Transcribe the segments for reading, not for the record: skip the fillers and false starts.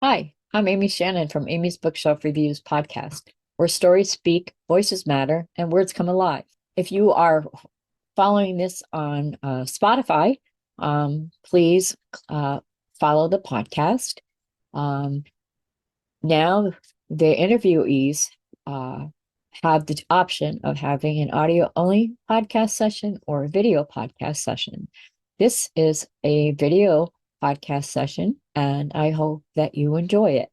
Hi, I'm Amy Shannon from Amy's Bookshelf Reviews podcast, where stories speak, voices matter, and words come alive. If you are following this on Spotify, please follow the podcast. Um, Now, the interviewees uh, have the option of having an audio only podcast session or a video podcast session. This is a video podcast session, and I hope that you enjoy it.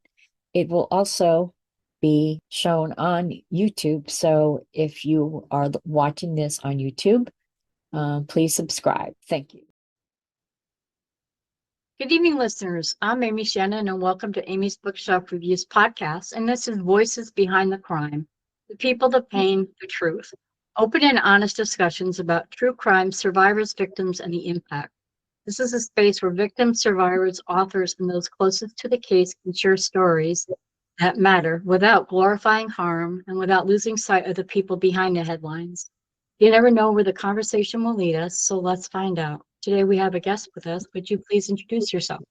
It will also be shown on YouTube. So if you are watching this on YouTube, please subscribe. Thank you. Good evening, listeners. I'm Amy Shannon, and welcome to Amy's Bookshelf Reviews podcast. And this is Voices Behind the Crime, the people, the pain, the truth. Open and honest discussions about true crime, survivors, victims, and the impact. This is a space where victims, survivors, authors, and those closest to the case can share stories that matter without glorifying harm and without losing sight of the people behind the headlines. You never know where the conversation will lead us, so let's find out. Today we have a guest with us. Would you please introduce yourself?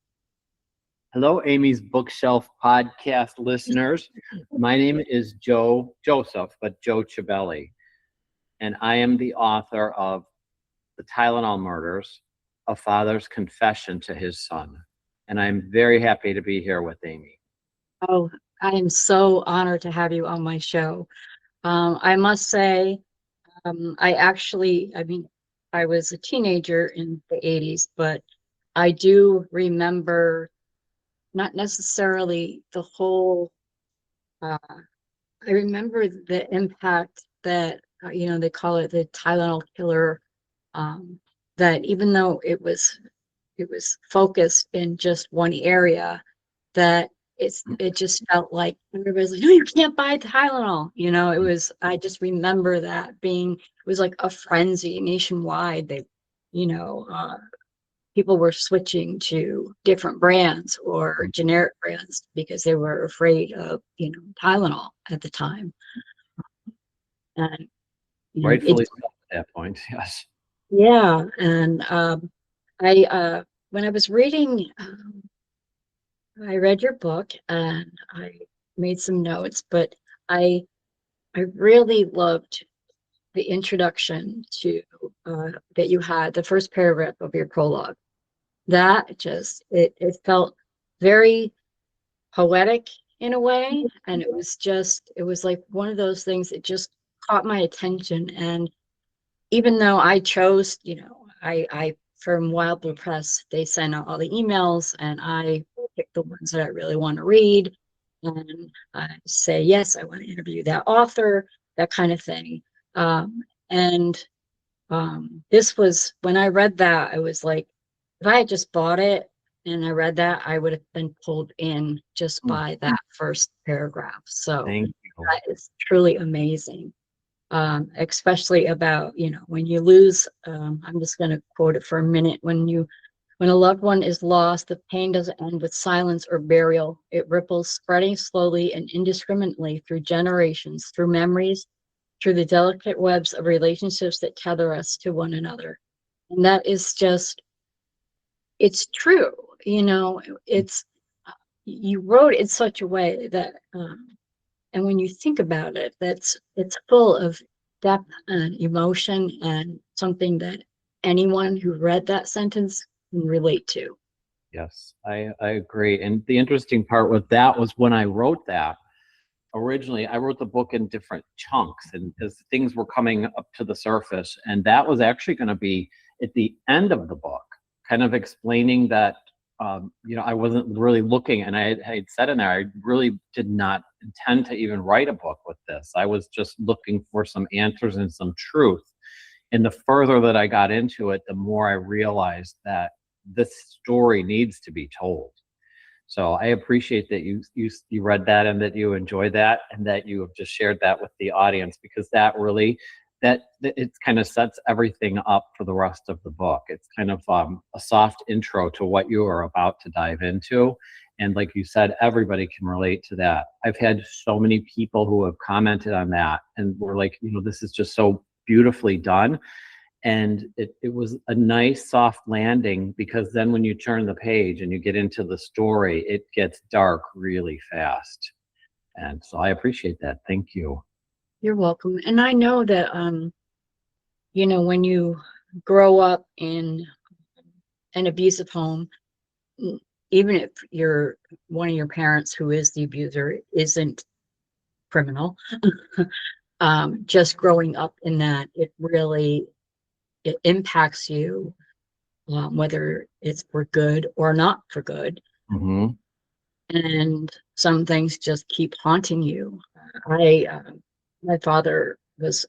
Hello, Amy's Bookshelf podcast listeners. My name is Joe Cibelli, and I am the author of The Tylenol Murders, A Father's Confession to His Son. And I'm very happy to be here with Amy. Oh, I am so honored to have you on my show. I must say, I was a teenager in the 80s, but I do remember not necessarily the whole, I remember the impact that, they call it the Tylenol killer, that even though it was focused in just one area, that it just felt like everybody's like, no, you can't buy Tylenol. I just remember that it was like a frenzy nationwide. People were switching to different brands or generic brands because they were afraid of, Tylenol at the time. And, Rightfully so at that point, yes. yeah. And when I was reading, I read your book and I made some notes, but I I really loved the introduction to that you had, the first paragraph of your prologue. That just it felt very poetic in a way, and it was like one of those things that just caught my attention. And even though I chose, I from Wild Blue Press, they send out all the emails, and I pick the ones that I really want to read, and I say yes, I want to interview that author, that kind of thing. And This was when I read that, I was like, if I had just bought it and I read that, I would have been pulled in just by that first paragraph. So Thank you. that is truly amazing. Especially about, when you lose, I'm just going to quote it for a minute. When a loved one is lost, the pain doesn't end with silence or burial. It ripples, spreading slowly and indiscriminately through generations, through memories, through the delicate webs of relationships that tether us to one another. And that is just, it's true. It's, you wrote it in such a way that, and when you think about it, it's full of depth and emotion and something that anyone who read that sentence can relate to. Yes, I agree. And the interesting part with that was when I wrote that, originally I wrote the book in different chunks and as things were coming up to the surface, and that was actually going to be at the end of the book, kind of explaining that I wasn't really looking, and I had said in there I really did not intend to even write a book with this. I was just looking for some answers and some truth. And the further that I got into it, the more I realized that this story needs to be told. So I appreciate that you read that and that you enjoyed that and that you have just shared that with the audience, because that really that it kind of sets everything up for the rest of the book. It's kind of a soft intro to what you are about to dive into. And like you said, everybody can relate to that. I've had so many people who have commented on that and were like, this is just so beautifully done. And it was a nice soft landing, because then when you turn the page and you get into the story, it gets dark really fast. And so I appreciate that. Thank you. You're welcome. And I know that, when you grow up in an abusive home, even if one of your parents who is the abuser isn't criminal, just growing up in that, it impacts you, whether it's for good or not for good. Mm-hmm. And some things just keep haunting you. My father was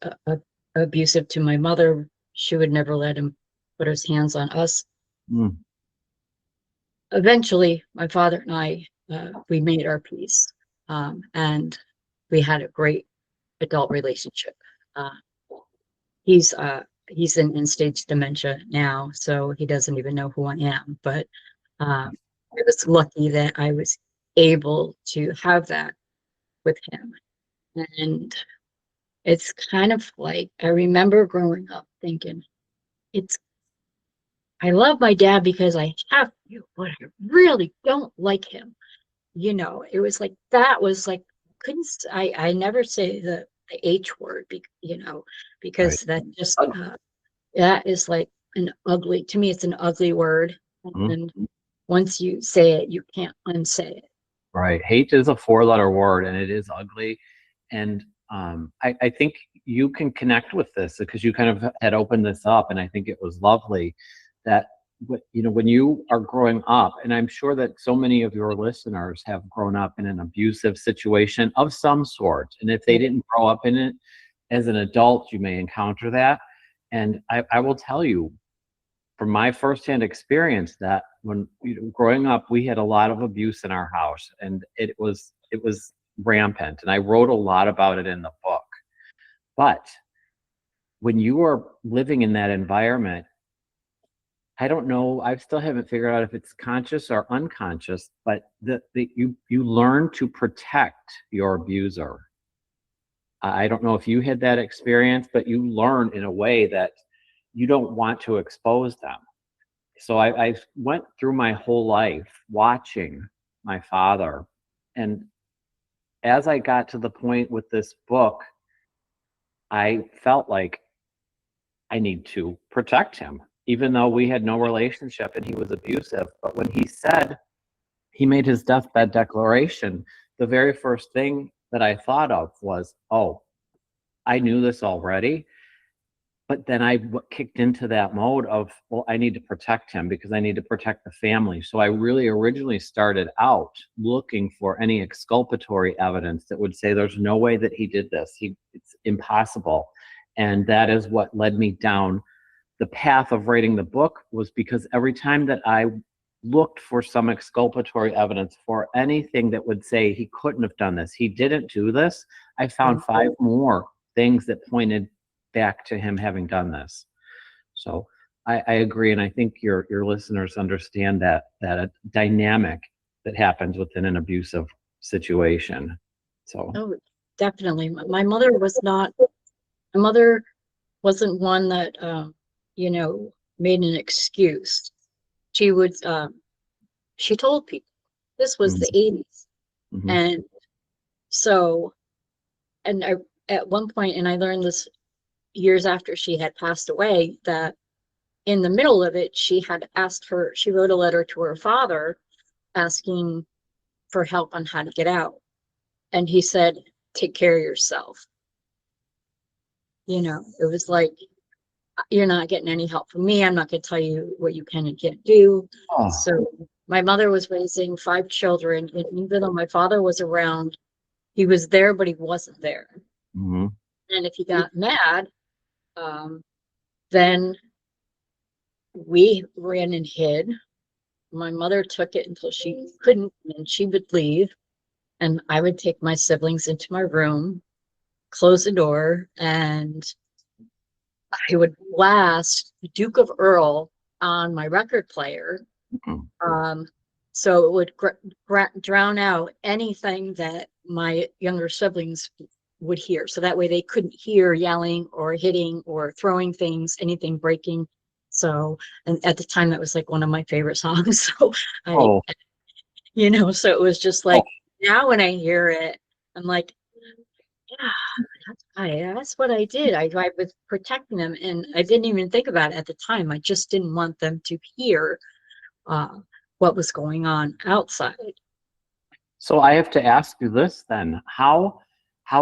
abusive to my mother. She would never let him put his hands on us. Mm. Eventually, my father and I, we made our peace, and we had a great adult relationship. Uh, he's in end-stage dementia now, so he doesn't even know who I am. But I was lucky that I was able to have that with him. And it's kind of like, I remember growing up thinking, I love my dad because I have to, but I really don't like him. It was like, that was like, I never say the H word, Right. because that is like to me, it's an ugly word. Mm-hmm. And once you say it, you can't unsay it. Right. Hate is a 4-letter word, and it is ugly. And I think you can connect with this because you kind of had opened this up, and I think it was lovely that when you are growing up, and I'm sure that so many of your listeners have grown up in an abusive situation of some sort, and if they didn't grow up in it as an adult, you may encounter that. And I will tell you from my firsthand experience that when growing up, we had a lot of abuse in our house, and it was rampant. And I wrote a lot about it in the book. But when you are living in that environment, I don't know, I still haven't figured out if it's conscious or unconscious, but you learn to protect your abuser. I don't know if you had that experience, but you learn in a way that you don't want to expose them. So I went through my whole life watching my father. And as I got to the point with this book, I felt like I need to protect him, even though we had no relationship and he was abusive. But when he made his deathbed declaration, the very first thing that I thought of was, oh, I knew this already. But then I kicked into that mode of, well, I need to protect him because I need to protect the family. So I really originally started out looking for any exculpatory evidence that would say there's no way that he did this. It's impossible. And that is what led me down the path of writing the book, was because every time that I looked for some exculpatory evidence for anything that would say he couldn't have done this, he didn't do this, I found 5 more things that pointed back to him having done this. So I agree, and I think your listeners understand that a dynamic that happens within an abusive situation. So Oh, definitely. My mother wasn't one that made an excuse. She would she told people this was the 80s. mm-hmm. And so, and I at one point, and I learned this years after she had passed away, that in the middle of it, she wrote a letter to her father asking for help on how to get out. And he said, take care of yourself. It was like, you're not getting any help from me. I'm not going to tell you what you can and can't do. Oh. So my mother was raising 5 children. And even though my father was around, he was there, but he wasn't there. Mm-hmm. And if he got mad, then we ran and hid. My mother took it until she couldn't, and she would leave. And I would take my siblings into my room, close the door, and I would blast Duke of Earl on my record player. Mm-hmm. So it would drown out anything that my younger siblings would hear. So that way they couldn't hear yelling or hitting or throwing things, anything breaking. So, and at the time that was like one of my favorite songs. So I, Oh, so it was just oh, like, now when I hear it, I'm like, yeah, that's what I did. I was protecting them, and I didn't even think about it at the time. I just didn't want them to hear uh, what was going on outside. so I have to ask you this then. How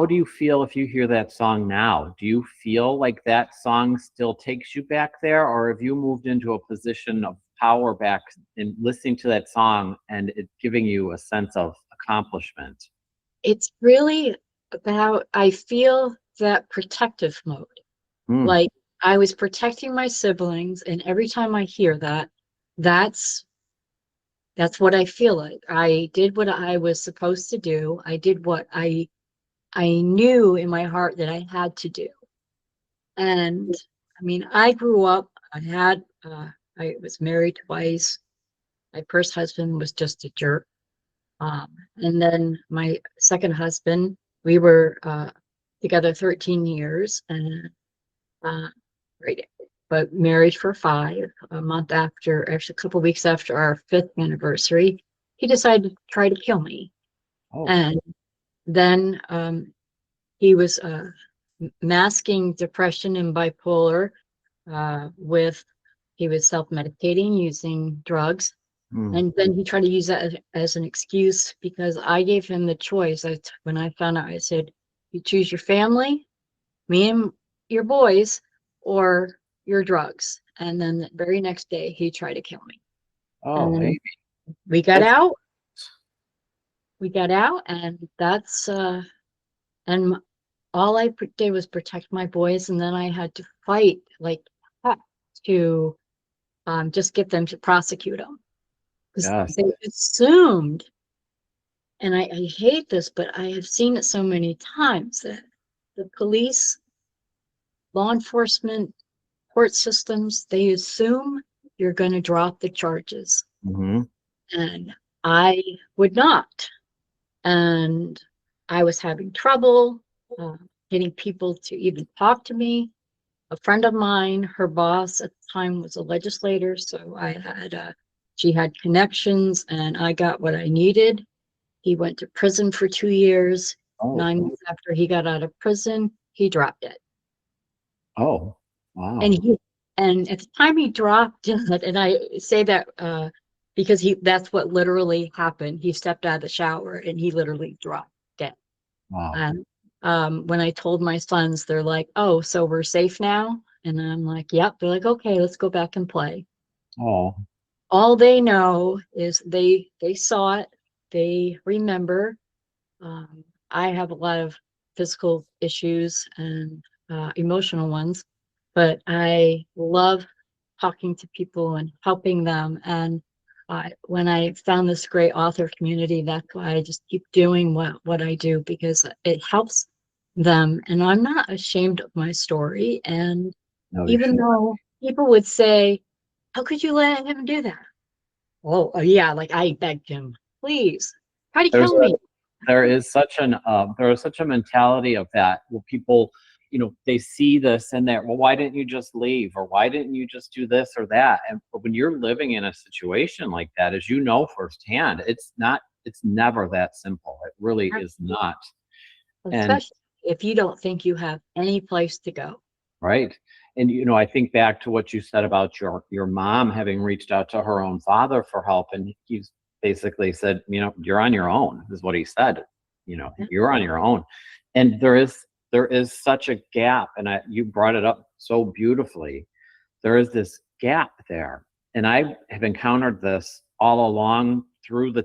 do you feel if you hear that song now? Do you feel like that song still takes you back there, or have you moved into a position of power back in listening to that song and it giving you a sense of accomplishment? It's really about, I feel that protective mode. Mm. Like I was protecting my siblings, and every time I hear that, that's that's what I feel like. I did what I was supposed to do. I did what I knew in my heart that I had to do. And I mean, I grew up, I was married twice. My first husband was just a jerk. And then my second husband, we were together 13 years, and uh, right, but married for 5. A month after, actually a couple weeks after our 5th anniversary, he decided to try to kill me. Oh, And then he was masking depression and bipolar with, he was self-medicating using drugs. mm. And then he tried to use that as an excuse, because I gave him the choice. When I found out, I said, you choose your family, me and your boys, or your drugs. And then the very next day, he tried to kill me. And Oh, then Amy, we got that's out. We got out, and and all I did was protect my boys, and then I had to fight like heck to just get them to prosecute them, because yes. they assumed, and I hate this, but I have seen it so many times, that the police, law enforcement, court systems, they assume you're going to drop the charges. Hmm. And I would not. And I was having trouble uh, getting people to even talk to me. A friend of mine, her boss at the time was a legislator, so she had connections, and I got what I needed. He went to prison for 2 years. Oh, 9 months after he got out of prison, he dropped it. oh, And wow. at the time he dropped it, and I say that because that's what literally happened. He stepped out of the shower and he literally dropped dead. Wow. And when I told my sons, they're like, "Oh, so we're safe now?" And I'm like, "Yep." They're like, "Okay, let's go back and play." Oh, All they know is they saw it, they remember. I have a lot of physical issues and emotional ones, but I love talking to people and helping them. And when I found this great author community, that's why I just keep doing what I do, because it helps them. And I'm not ashamed of my story. And no, you even should. though people would say, how could you let him do that? Oh, yeah, like I begged him, please try to There's kill me. there is such a mentality of that where people, they see this and they're, well, why didn't you just leave, or why didn't you just do this or that? And but when you're living in a situation like that, as you know firsthand, it's never that simple. It really is not. And Especially if you don't think you have any place to go. right. And I think back to what you said about your mom having reached out to her own father for help, and he's basically said, you're on your own, is what he said. Yeah. You're on your own. And there is such a gap, and you brought it up so beautifully. There is this gap there. And I have encountered this all along through the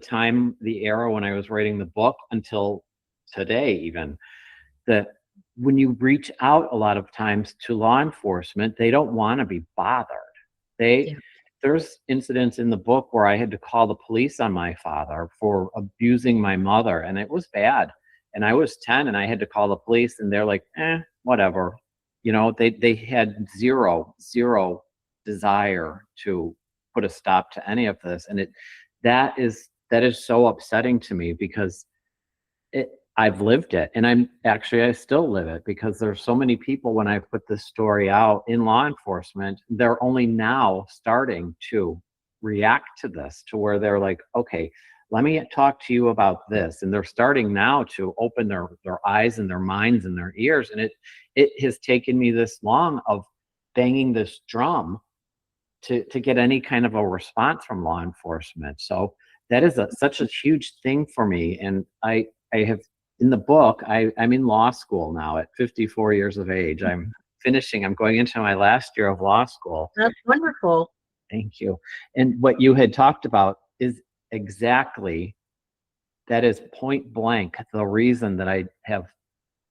era when I was writing the book until today, even, that when you reach out a lot of times to law enforcement, they don't want to be bothered. They Yeah. There's incidents in the book where I had to call the police on my father for abusing my mother, and it was bad. And I was 10 and I had to call the police, and they're like, whatever. They had zero desire to put a stop to any of this. And that is so upsetting to me, because I've lived it, and I still live it, because there's so many people, when I put this story out in law enforcement, they're only now starting to react to this, to where they're like, okay, let me talk to you about this. And they're starting now to open their eyes and their minds and their ears. And it has taken me this long of banging this drum to get any kind of a response from law enforcement. So that is such a huge thing for me. And I have, in the book, I'm in law school now at 54 years of age. I'm going into my last year of law school. That's wonderful. Thank you. And what you had talked about is exactly, that is point blank the reason that I have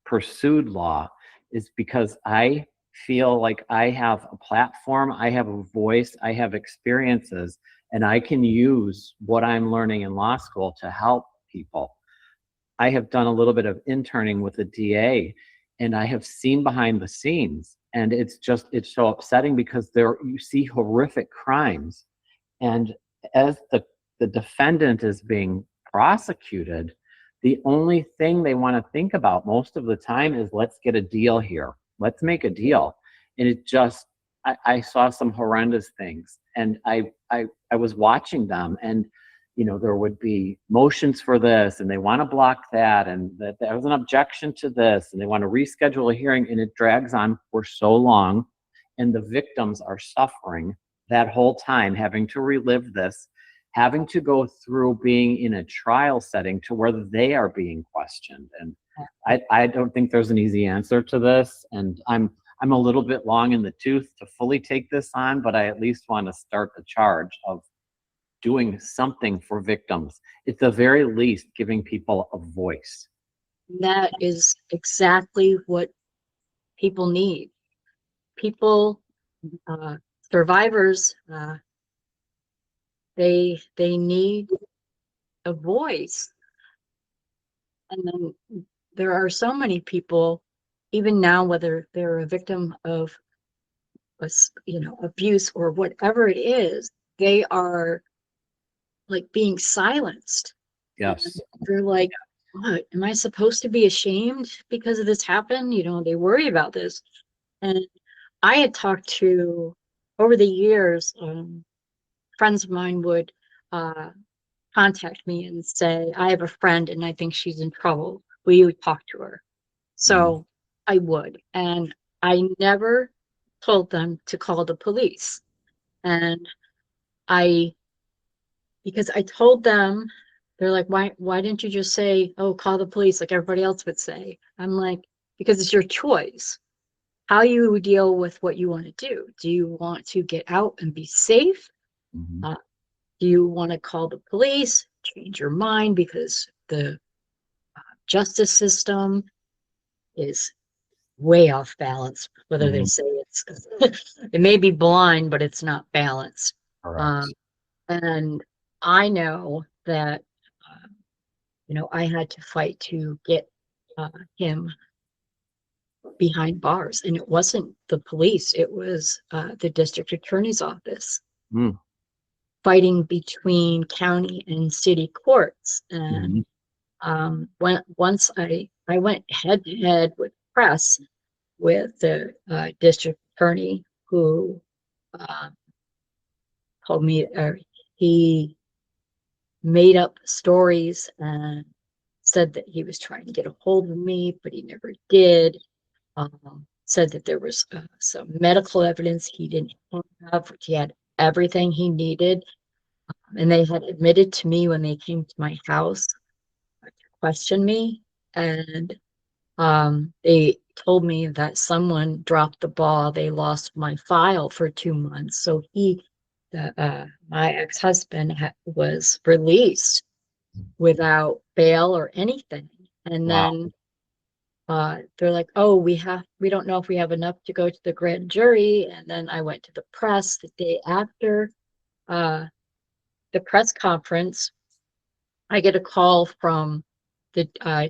pursued law, is because I feel like I have a platform, I have a voice, I have experiences, and I can use what I'm learning in law school to help people. I have done a little bit of interning with the DA, and I have seen behind the scenes, and it's so upsetting, because you see horrific crimes, and as the defendant is being prosecuted, the only thing they want to think about most of the time is, let's get a deal here. Let's make a deal. And I saw some horrendous things, and I was watching them, and there would be motions for this, and they want to block that, and that there was an objection to this, and they want to reschedule a hearing, and it drags on for so long, and the victims are suffering that whole time, having to relive this, having to go through being in a trial setting to where they are being questioned. And I don't think there's an easy answer to this, and I'm a little bit long in the tooth to fully take this on, but I at least want to start the charge of doing something for victims. At the very least, giving people a voice. That is exactly what people need. People, survivors, they need a voice. And then there are so many people, even now, whether they're a victim of abuse or whatever it is, they are like being silenced. Yes. They're like, what, am I supposed to be ashamed because of this happened? They worry about this. And I had talked to, over the years, friends of mine would contact me and say, I have a friend and I think she's in trouble. Will you talk to her? So I would. And I never told them to call the police. And because I told them, they're like, why didn't you just say, oh, call the police like everybody else would say? I'm like, because it's your choice. How you deal with what you want to do. Do you want to get out and be safe? Mm-hmm. Do you want to call the police, change your mind because the justice system is way off balance, whether they say it may be blind, but it's not balanced. And I know that, I had to fight to get him behind bars, and it wasn't the police, it was the district attorney's office. Fighting between county and city courts. And once I went head to head with press with the district attorney, who told me he made up stories and said that he was trying to get a hold of me, but he never did. Said that there was some medical evidence he didn't have, which he had everything he needed. And they had admitted to me when they came to my house to question me. And they told me that someone dropped the ball. They lost my file for 2 months. So my ex-husband was released without bail or anything. And then they're like, oh, we don't know if we have enough to go to the grand jury. And then I went to the press the day after the press conference. I get a call from the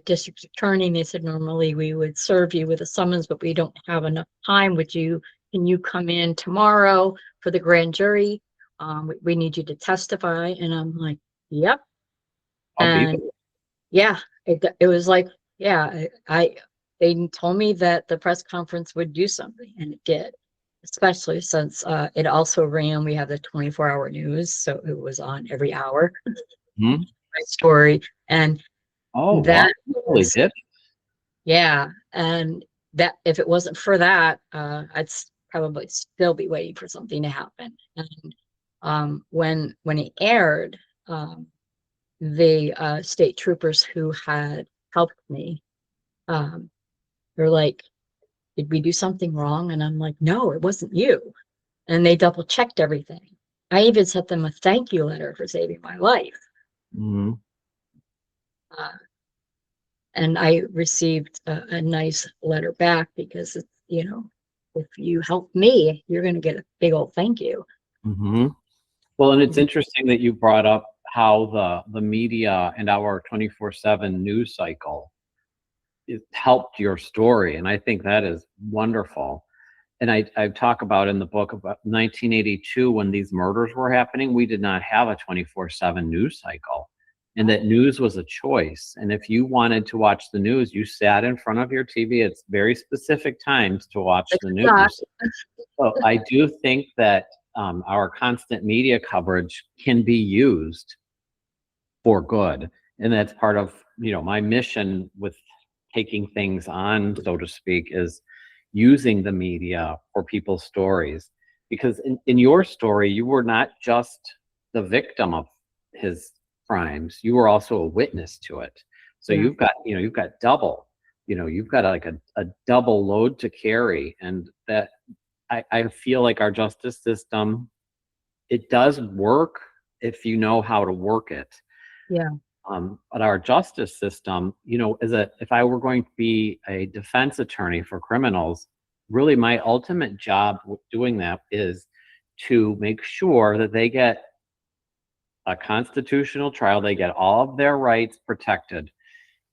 district attorney, and they said, normally we would serve you with a summons, but we don't have enough time. Can you come in tomorrow for the grand jury? We need you to testify. And I'm like, yep. And yeah, it was like yeah, they told me that the press conference would do something, and it did. Especially since it also ran. We have the 24-hour news, so it was on every hour. Hmm? My story, and Oh, wow. that You really was, did. yeah, and that if it wasn't for that, I'd probably still be waiting for something to happen. And when it aired, the state troopers who had helped me, um, they're like, "Did we do something wrong?" And I'm like, "No, it wasn't you." And they double checked everything. I even sent them a thank you letter for saving my life. Mhm. Uh, and I received a nice letter back because it's, if you help me, you're going to get a big old thank you. Mhm. Well, and it's interesting that you brought up how the media and our 24/7 news cycle it helped your story, and I think that is wonderful. And I talk about in the book about 1982 when these murders were happening, we did not have a 24/7 news cycle, and that news was a choice. And if you wanted to watch the news, you sat in front of your TV at very specific times to watch the news. So I do think that our constant media coverage can be used for good, and that's part of my mission with taking things on, so to speak, is using the media for people's stories. Because in your story, you were not just the victim of his crimes; you were also a witness to it. So Yeah. you've got double. You've got like a double load to carry, and that I feel like our justice system, it does work if you know how to work it. Yeah. But our justice system, if I were going to be a defense attorney for criminals, really my ultimate job with doing that is to make sure that they get a constitutional trial, they get all of their rights protected.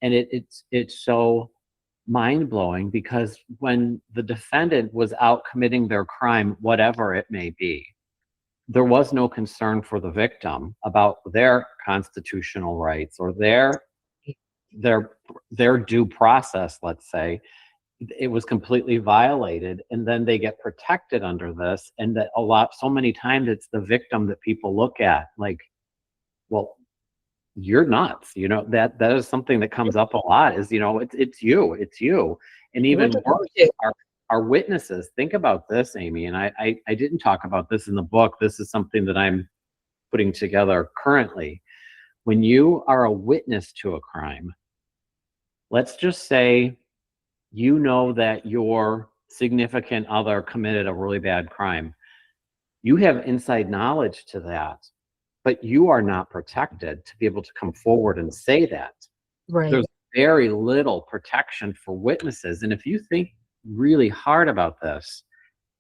And it's so mind blowing because when the defendant was out committing their crime, whatever it may be, there was no concern for the victim about their constitutional rights or their their due process, let's say. It was completely violated, and then they get protected under this. And that so many times it's the victim that people look at like, well, you're nuts. That is something that comes up a lot is, it's you. And What even did worse, you do? our witnesses. Think about this, Amy, and I didn't talk about this in the book. This is something that I'm putting together currently. When you are a witness to a crime, let's just say you know that your significant other committed a really bad crime. You have inside knowledge to that, but you are not protected to be able to come forward and say that. Right. There's very little protection for witnesses. And if you think really hard about this,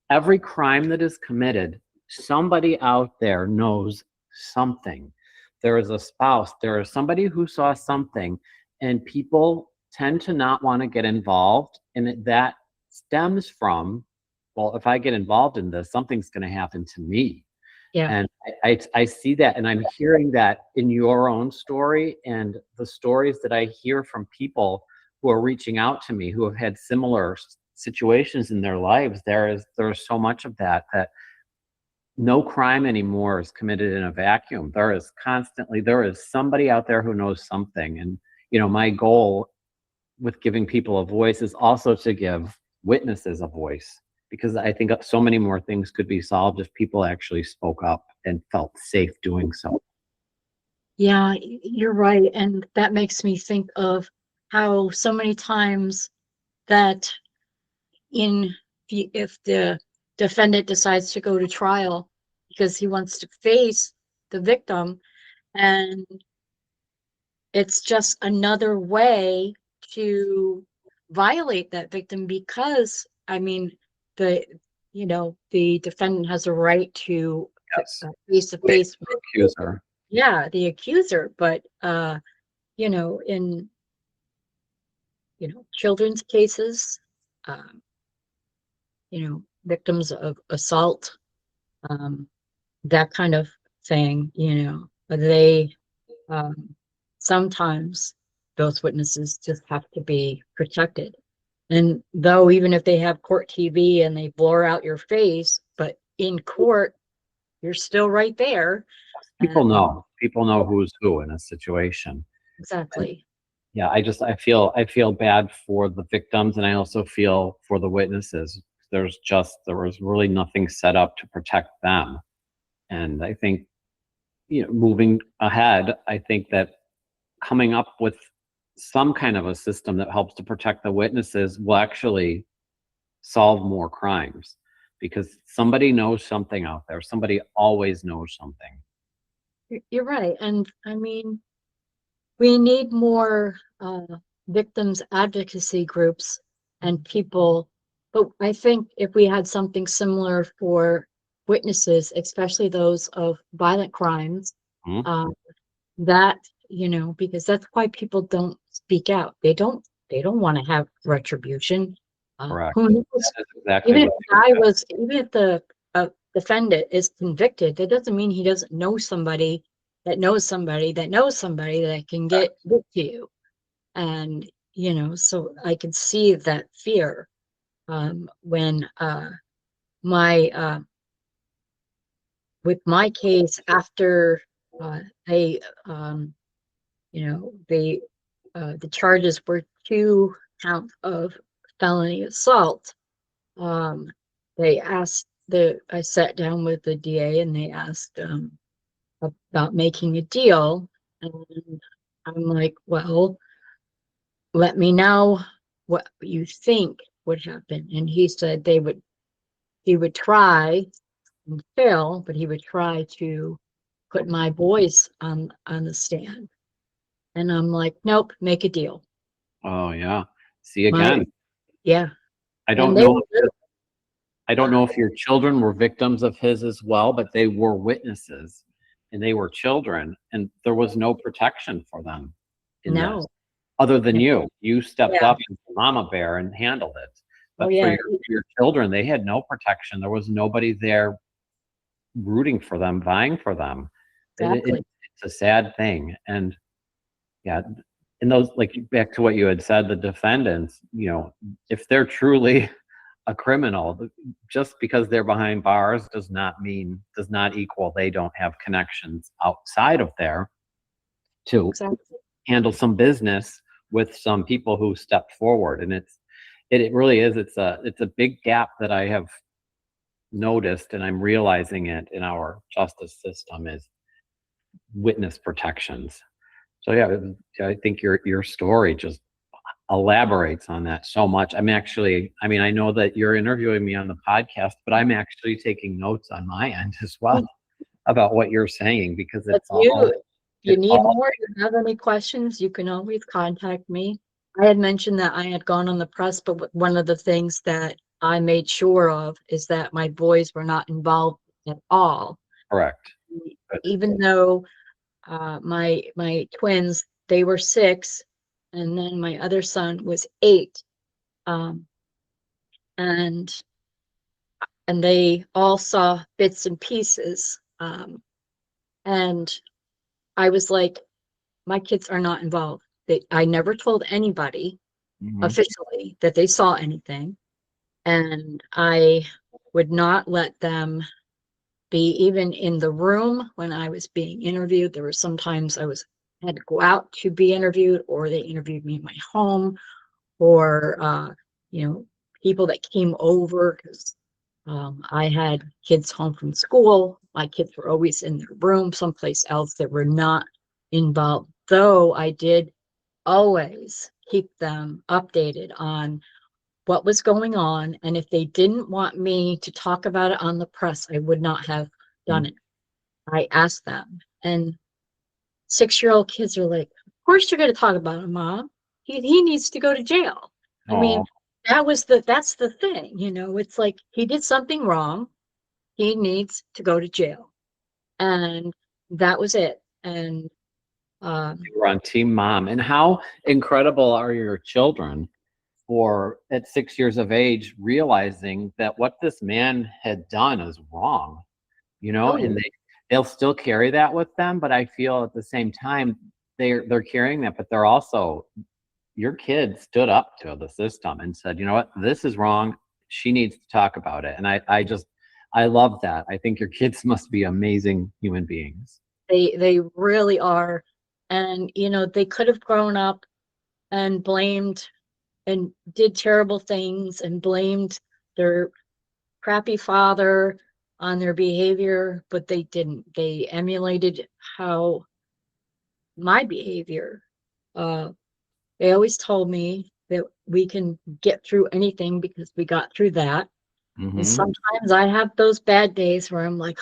every crime that is committed, somebody out there knows something. There is a spouse, there is somebody who saw something, and people tend to not want to get involved. And that stems from, well, if I get involved in this, something's going to happen to me. Yeah. And I see that, and I'm hearing that in your own story and the stories that I hear from people who are reaching out to me who have had similar situations in their lives. There's so much of that no crime anymore is committed in a vacuum. There is somebody out there who knows something. And my goal with giving people a voice is also to give witnesses a voice, because I think so many more things could be solved if people actually spoke up and felt safe doing so. Yeah, you're right. And that makes me think of how so many times that in if the defendant decides to go to trial because he wants to face the victim, and it's just another way to violate that victim because I mean the the defendant has a right to Yes. face to face with, Accuser. yeah, the accuser, but in children's cases, um, victims of assault, um, that kind of thing, they um, sometimes those witnesses just have to be protected. And though even if they have court TV and they blur out your face, but in court, you're still right there. People know who's who in a situation. Exactly. Yeah, I feel bad for the victims, and I also feel for the witnesses. There was really nothing set up to protect them. And I think, moving ahead, I think that coming up with some kind of a system that helps to protect the witnesses will actually solve more crimes, because somebody knows something out there. Somebody always knows something. You're right. And I mean, we need more victims advocacy groups and people. But I think if we had something similar for witnesses, especially those of violent crimes, Mhm. that, because that's why people don't speak out. They don't want to have retribution. Correct. Who knows? That is exactly what Even if the defendant is convicted, that doesn't mean he doesn't know somebody that knows somebody that knows somebody that can get to you. And, so I can see that fear when my with my case after they they the charges were 2 counts of felony assault. They asked I sat down with the DA and they asked about making a deal, and I'm like, well, let me know what you think would happen. And he said he would try and fail, but he would try to put my boys on the stand. And I'm like, nope, make a deal. Oh yeah. See My again. Yeah. I And don't they know. were I don't know if your children were victims of his as well, but they were witnesses, and they were children, and there was no protection for them in this, no. other than you. You stepped Yeah. up as the mama bear and handled it. Oh But for yeah. your children, they had no protection. There was nobody there rooting for them, vying for them. Exactly. It's a sad thing. And yeah, and those, like, back to what you had said, the defendants, if they're truly a criminal, just because they're behind bars does not equal they don't have connections outside of there to Exactly. handle some business with some people who step forward. And it really is, it's a big gap that I have noticed, and I'm realizing it in our justice system, is witness protections. So yeah, I think your story just elaborates on that so much. I mean, I know that you're interviewing me on the podcast, but I'm actually taking notes on my end as well about what you're saying, because If you need more, you have any questions, you can always contact me. I had mentioned that I had gone on the press, but one of the things that I made sure of is that my boys were not involved at all. correct. Even though my twins, they were 6, and then my other son was 8. Um, and they all saw bits and pieces. And I was like, my kids are not involved. I never told anybody Mhm. officially that they saw anything. And I would not let them be even in the room when I was being interviewed. There were sometimes had to go out to be interviewed, or they interviewed me in my home, or people that came over because I had kids home from school. My kids were always in their room someplace else that were not involved, though I did always keep them updated on what was going on. And if they didn't want me to talk about it on the press, I would not have done it. I asked them. And 6-year-old kids are like, of course you're going to talk about him, Mom. He needs to go to jail. I mean, Oh, that's the thing, it's like he did something wrong. He needs to go to jail. And that was it. And you were on Team Mom. And how incredible are your children for, at 6 years of age, realizing that what this man had done is wrong, oh, and they'll still carry that with them. But I feel at the same time, they're carrying that, but they're also, your kids stood up to the system and said, you know what, this is wrong. She needs to talk about it. And I love that. I think your kids must be amazing human beings. They really are. And, they could have grown up and blamed and did terrible things and blamed their crappy father on their behavior, but they didn't. They emulated how my behavior. They always told me that we can get through anything because we got through that. Mm-hmm. And sometimes I have those bad days where I'm like,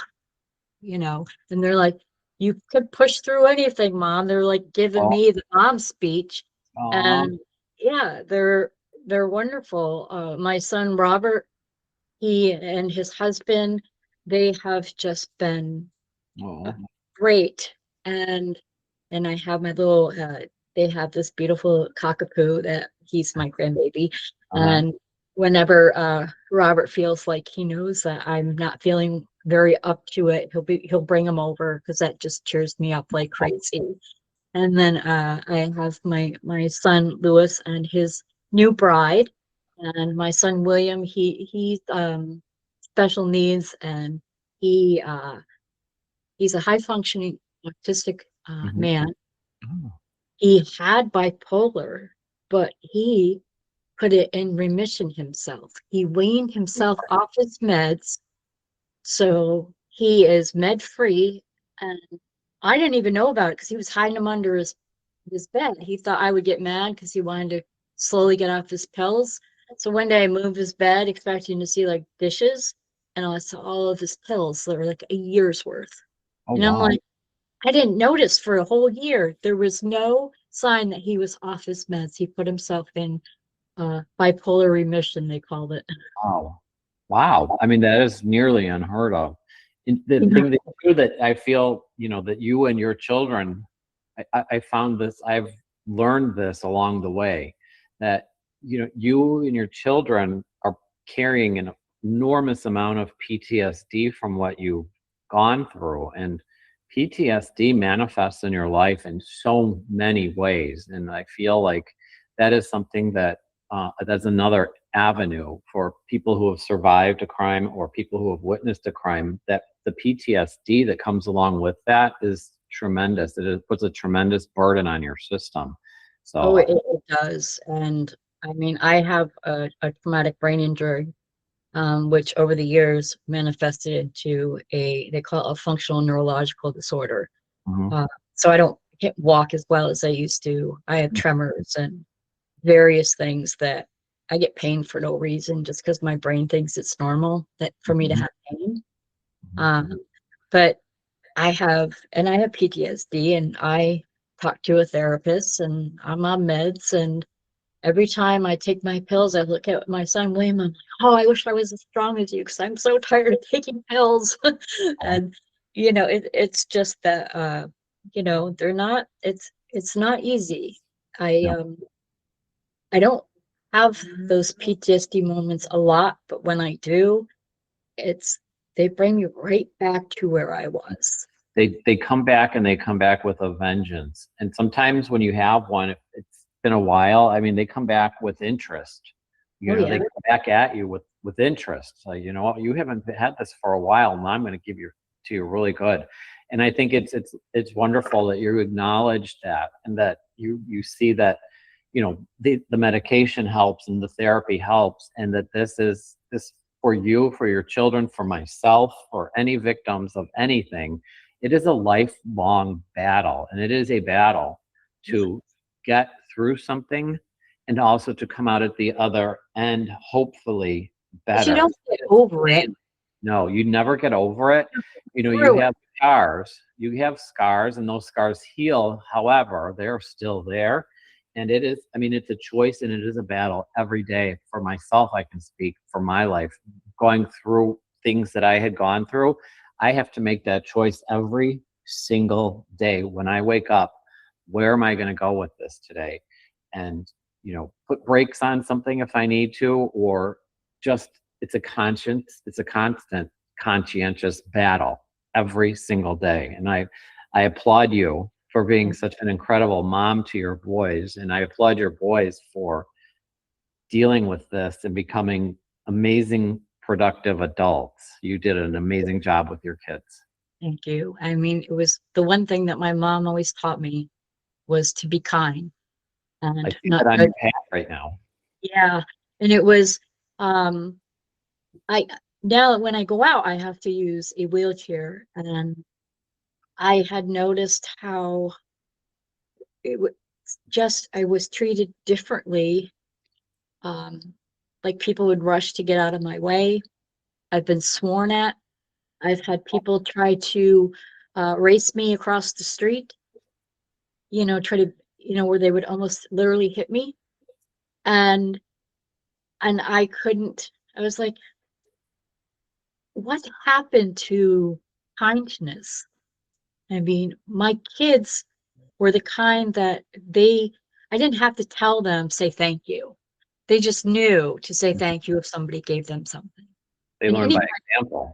and they're like, you could push through anything, Mom. They're like giving me the mom speech. And yeah, they're wonderful. My son Robert, he and his husband, they have just been great. And I have my little they have this beautiful cockapoo that he's my grandbaby. And whenever Robert feels like he knows that I'm not feeling very up to it, he'll bring him over because that just cheers me up like crazy. And then I have my son Lewis and his new bride, and my son William. He's special needs, and he's a high functioning autistic man. He had bipolar, but he put it in remission himself. He weaned himself off his meds, so he is med free. And I didn't even know about it because he was hiding them under his bed. He thought I would get mad because he wanted to slowly get off his pills. So one day I moved his bed, expecting to see like dishes, and I saw all of his pills that were like a year's worth. And I'm like, I didn't notice for a whole year. There was no sign that he was off his meds. He put himself in bipolar remission, they called it. Wow. I mean, that is nearly unheard of. The thing that, too, that I feel, that you and your children, I found this, I've learned this along the way, that, you and your children are carrying an enormous amount of PTSD from what you've gone through. And PTSD manifests in your life in so many ways. And I feel like that is something that that's another avenue for people who have survived a crime or people who have witnessed a crime, that the PTSD that comes along with that is tremendous. It puts a tremendous burden on your system. So it does. And I mean, I have a traumatic brain injury, which over the years manifested into they call it a functional neurological disorder. So I can't walk as well as I used to. I have tremors and various things that I get pain for no reason, just because my brain thinks it's normal that for me to have pain. But I have PTSD, and I talk to a therapist, and I'm on meds, and every time I take my pills, I look at my son William. I'm like, oh, I wish I was as strong as you because I'm so tired of taking pills. And it's just that they're not. It's not easy. I don't have those PTSD moments a lot, but when I do, they bring me right back to where I was. They come back, and they come back with a vengeance. And sometimes when you have one, if it's been a while, I mean, they come back with interest. They come back at you with interest. So, you know what, you haven't had this for a while, and I'm going to give you to you really good. And I think it's wonderful that you acknowledge that, and that you see that, the medication helps and the therapy helps, and that this for you, for your children, for myself, for any victims of anything. It is a lifelong battle, and it is a battle to get through something and also to come out at the other end, hopefully better. You don't get over it. No, you never get over it. You have scars. You have scars, and those scars heal. However, they're still there. And it's a choice, and it is a battle every day. For myself, I can speak for my life. Going through things that I had gone through, I have to make that choice every single day. When I wake up, where am I going to go with this today? And, put brakes on something if I need to, or just, it's a constant conscientious battle every single day. And I applaud you for being such an incredible mom to your boys. And I applaud your boys for dealing with this and becoming amazing, productive adults. You did an amazing job with your kids. Thank you. I mean, it was the one thing that my mom always taught me was to be kind I and see not that on judge. your hat right now. Yeah. And it was, I now when I go out, I have to use a wheelchair, and I had noticed how it was just I was treated differently. Um, like people would rush to get out of my way. I've been sworn at. I've had people try to race me across the street, try to, where they would almost literally hit me. And I couldn't, I was like, what happened to kindness? I mean, my kids were the kind that I didn't have to tell them, say thank you. They just knew to say thank you if somebody gave them something. They And learn by anytime, example.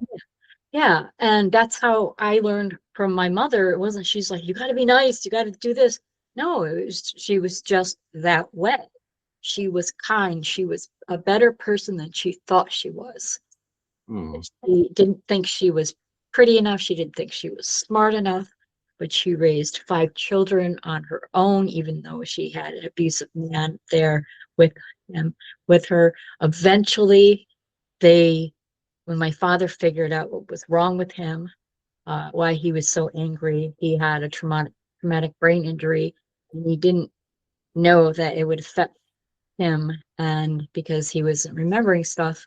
yeah. And that's how I learned from my mother. It wasn't, she's like, you got to be nice, you got to do this. No, she was just that way. She was kind. She was a better person than she thought she was. Hmm. She didn't think she was pretty enough. She didn't think she was smart enough, but she raised 5 children on her own, even though she had an abusive man there with him, with her. Eventually, when my father figured out what was wrong with him, why he was so angry, he had a traumatic brain injury, and he didn't know that it would affect him. And because he wasn't remembering stuff,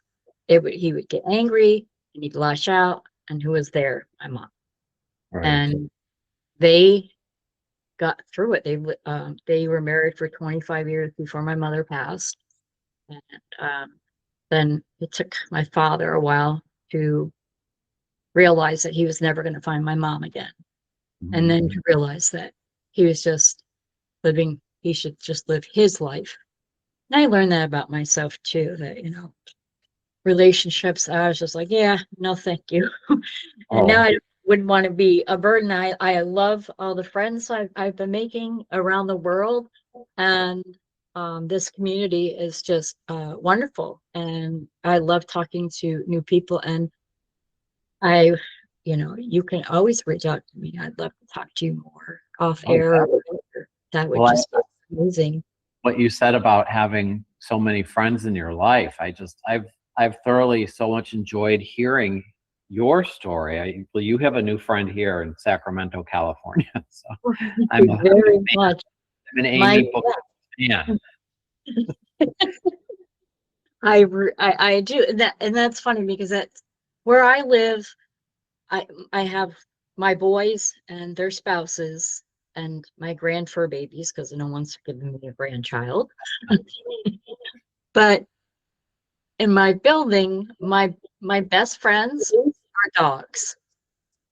he would get angry and he'd lash out. And who was there? My mom. Right. And they got through it. They were married for 25 years before my mother passed. And then it took my father a while to realize that he was never going to find my mom again. And then to realize that he was just he should just live his life. And I learned that about myself too, that, relationships, I was just like, yeah, no, thank you. And now Oh, I wouldn't want to be a burden. I love all the friends I've been making around the world. And this community is just wonderful. And I love talking to new people. And you can always reach out to me. I'd love to talk to you more off oh, air or whatever. That would well, just be amazing. what you said about having so many friends in your life, I've thoroughly so much enjoyed hearing your story. Well, you have a new friend here in Sacramento, California. So Thank I'm you a very fan. much. I'm an My Amy book fan. I do that, and that's funny because that's where I live. I have my boys and their spouses and my grand fur babies because no one's given me a grandchild. But in my building, my best friends are dogs.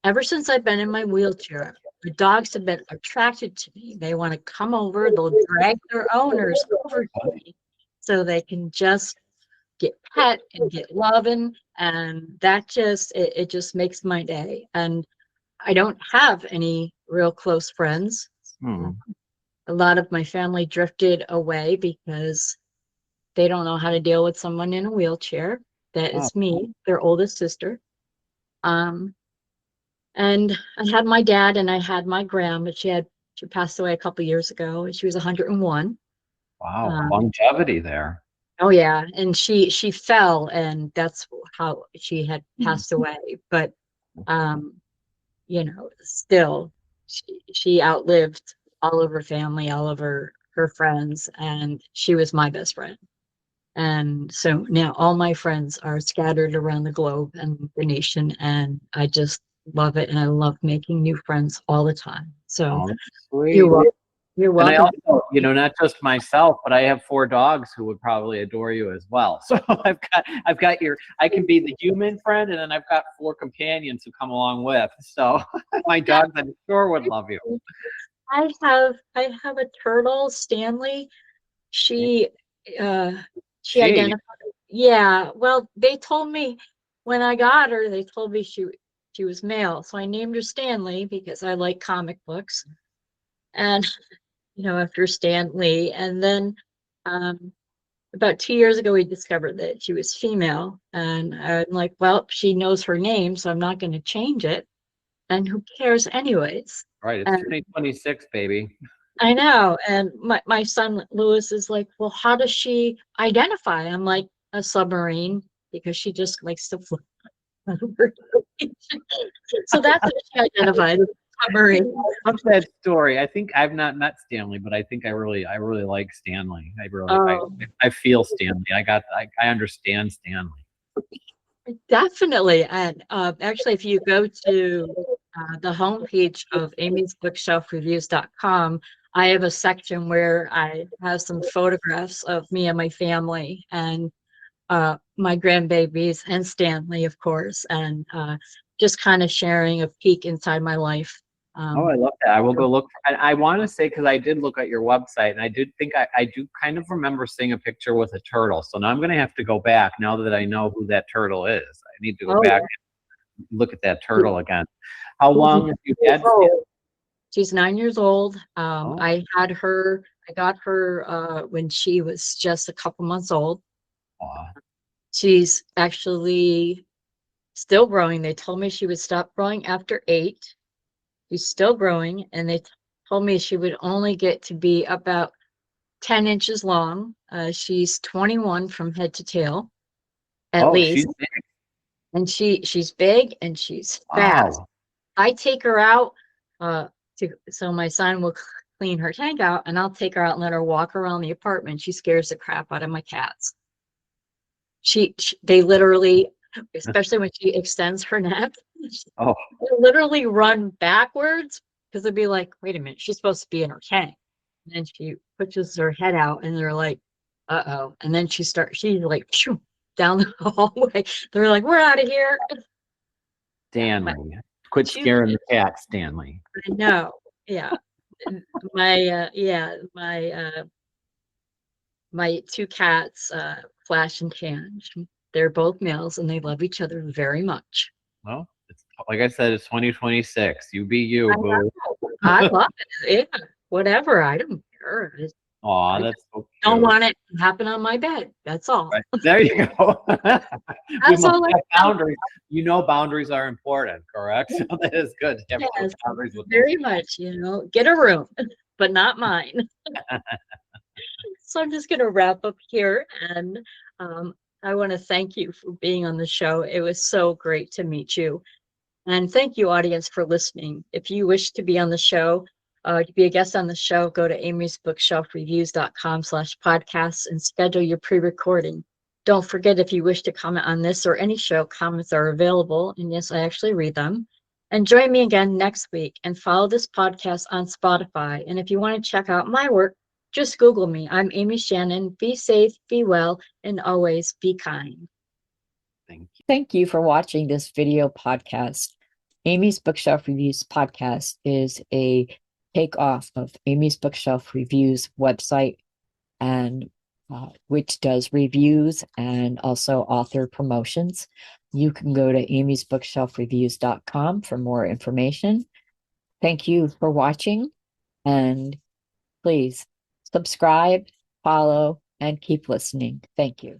Ever since I've been in my wheelchair, the dogs have been attracted to me. They want to come over. They'll drag their owners over to me so they can just get pet and get loving. And that it just makes my day. And I don't have any real close friends. Hmm. A lot of my family drifted away because they don't know how to deal with someone in a wheelchair. That Oh, is me, their oldest sister. Um, and I had my dad and I had my grandma, but she passed away a couple years ago and she was 101. wow, Um, longevity there. oh yeah, and she fell and that's how she had passed away. But um, still she outlived all of her family, all of her friends, and she was my best friend. And so now all my friends are scattered around the globe and the nation, and I just love it. And I love making new friends all the time. So Oh, that's you're sweet. welcome. You're And I welcome. also, not just myself, but I have 4 dogs who would probably adore you as well. So I can be the human friend, and then I've got 4 companions who come along with. So my dogs, I'm sure, would love you. I have a turtle, Stanley. She uh she Gee, identified. Yeah, well, they told me when I got her, they told me she was male. So I named her Stanley because I like comic books. and after Stan Lee. And then about 2 years ago, we discovered that she was female, and I'm like, well, she knows her name, so I'm not going to change it. And who cares anyways? Right. It's And 2026, baby. I know. And my son Lewis is like, well, how does she identify? I'm like, a submarine, because she just likes to float over. So that's how she identifies, a submarine. Love that story. I think I've not met Stanley, but I think I really like Stanley. Oh, I feel Stanley. I understand Stanley. definitely. And actually, if you go to the homepage of amysbookshelfreviews.com, I have a section where I have some photographs of me and my family, and my grandbabies, and Stanley, of course, and just kind of sharing a peek inside my life. Oh, I love that. I will go look. And I want to say, because I did look at your website, and I did think I do kind of remember seeing a picture with a turtle. So now I'm going to have to go back now that I know who that turtle is. I need to go back and look at that turtle again. How long have you had Stanley? She's 9 years old. Oh. I got her when she was just a couple months old. Aw. She's actually still growing. They told me she would stop growing after 8. She's still growing, and they told me she would only get to be about 10 inches long. She's 21 from head to tail, at Oh, she's least. big. And she's big, and she's fast. Wow. I take her out so my son will clean her tank out, and I'll take her out and let her walk around the apartment. She scares the crap out of my cats. They literally, especially when she extends her neck, Oh, they literally run backwards, because they'd be like, wait a minute, she's supposed to be in her tank. And then she pushes her head out, and they're like, uh-oh. And then she's like, shoo, down the hallway. They're like, we're out of here. Stanley. Quit She- scaring the cat, Stanley. I know. Yeah. My two cats, Flash and Tan, they're both males, and they love each other very much. Well, it's, like I said, it's 2026. You be you, boo. I love it. Yeah, whatever. I don't care. Aw, I that's so don't cute. want it to happen on my bed. That's all. Right. There you go. We That's must all I have know. boundaries. You know boundaries are important, correct? So that is good to have Yes, boundaries with very much. Get a room, but not mine. them. So I'm just going to wrap up here, and I want to thank you for being on the show. It was so great to meet you. And thank you, audience, for listening. If you wish to be on the show, to be a guest on the show, go to amysbookshelfreviews.com/podcasts and schedule your pre-recording. Don't forget, if you wish to comment on this or any show, comments are available. And yes, I actually read them. And join me again next week, and follow this podcast on Spotify. And if you want to check out my work, just Google me. I'm Amy Shannon. Be safe, be well, and always be kind. Thank you. Thank you for watching this video podcast. Amy's Bookshelf Reviews podcast is a takeoff of Amy's Bookshelf Reviews website, and which does reviews and also author promotions. You can go to amysbookshelfreviews.com for more information. Thank you for watching, and please subscribe, follow, and keep listening. Thank you.